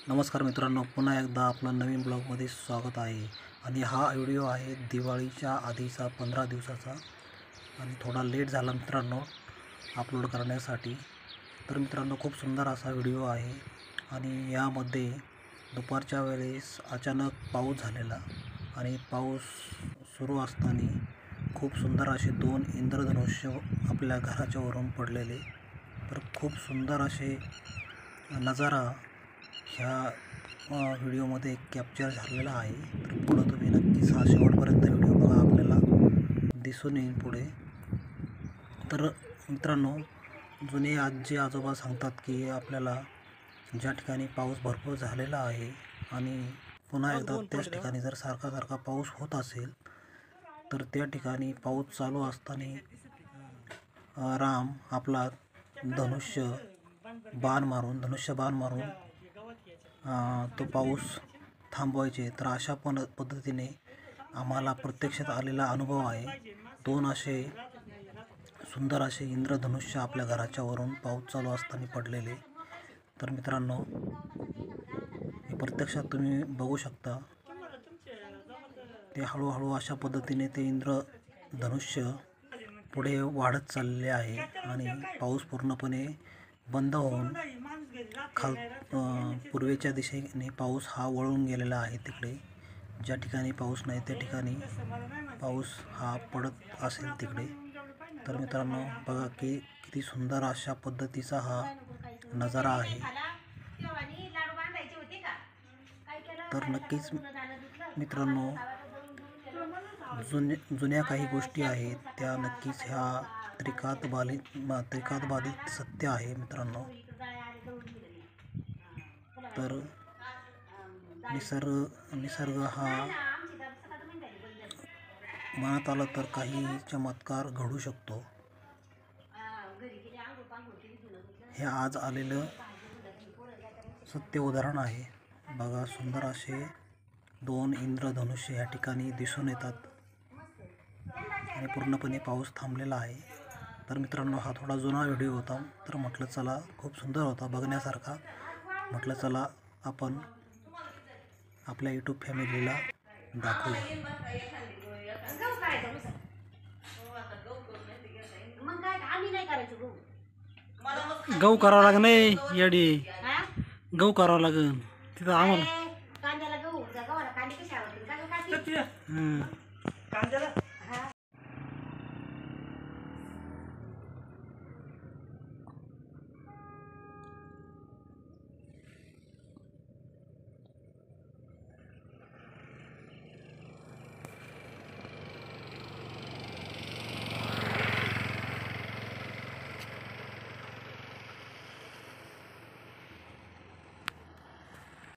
नमस्कार मित्रांनो, पुन्हा एकदा आपलं नवीन ब्लॉगमध्ये स्वागत आहे। आणि हा व्हिडिओ आहे दिवाळीच्या आधीचा 15 दिवसाचा आणि थोडा लेट झाला मित्रांनो अपलोड करण्यासाठी। तर मित्रांनो खूप सुंदर असा व्हिडिओ आहे आणि यामध्ये दुपारच्या वेळेस अचानक पाऊस झालेला आणि पाऊस सुरू असताना खूप सुंदर असे 2 इंद्रधनुष्य आपल्या घराच्या वरून पडलेले। तर खूप सुंदर असे नजारा ह्या व्हिडिओमध्ये कॅप्चर झालेला आहे। तर पुढे तुम्ही नक्कीच हा शेवटपर्यंत व्हिडिओ बघा, आपल्याला दिसून येईल पुढे। तर मित्रांनो, जुने आजी आजोबा सांगतात की आपल्याला ज्या ठिकाणी पाऊस भरपूर झालेला आहे आणि पुन्हा एकदा त्याच ठिकाणी जर सारखा पाऊस होत असेल तर त्या ठिकाणी पाऊस चालू असताना राम आपला धनुष्य बाण मारून तो पाऊस थांबवायचे। तर अशा पद्धतीने आम्हाला प्रत्यक्षात आलेला अनुभव आहे। 2 असे सुंदर असे इंद्रधनुष्य आपल्या घराच्या वरून पाऊस चालू असताना पडलेले। तर मित्रांनो, हे प्रत्यक्षात तुम्ही बघू शकता। ते हळूहळू अशा पद्धतीने ते इंद्रधनुष्य पुढे वाढत चालले आहे आणि पाऊस पूर्णपणे बंद होऊन पूर्वेच्या दिशेने पाऊस हा वळून गेलेला आहे। तिकडे ज्या ठिकाणी पाऊस नाही त्या ठिकाणी पाऊस हा पडत असेल तिकडे। तर मित्रांनो बघा की किती सुंदर अशा पद्धतीचा हा नजारा आहे। तर नक्कीच मित्रांनो, जुन्या काही गोष्टी आहेत त्या नक्कीच ह्या त्रिकात बाधित सत्य आहे मित्रांनो। तर निसर्ग हा मनात आला तर काही चमत्कार घडू शकतो। हे आज आलेलं सत्य उदाहरण आहे। बघा, सुंदर असे 2 इंद्रधनुष्य या ठिकाणी दिसून येतात आणि पूर्णपणे पाऊस थांबलेला आहे। तर मित्रांनो, हा थोडा जुना व्हिडिओ होता, तर म्हटलं चला, खूप सुंदर होता बघण्यासारखा। म्हटलं चला आपण आपल्या यूट्यूब फॅमिलीला दाखवूया। गहू करावं लागेल नाही येडी, गहू करावं लागेल तिथं आम्हाला।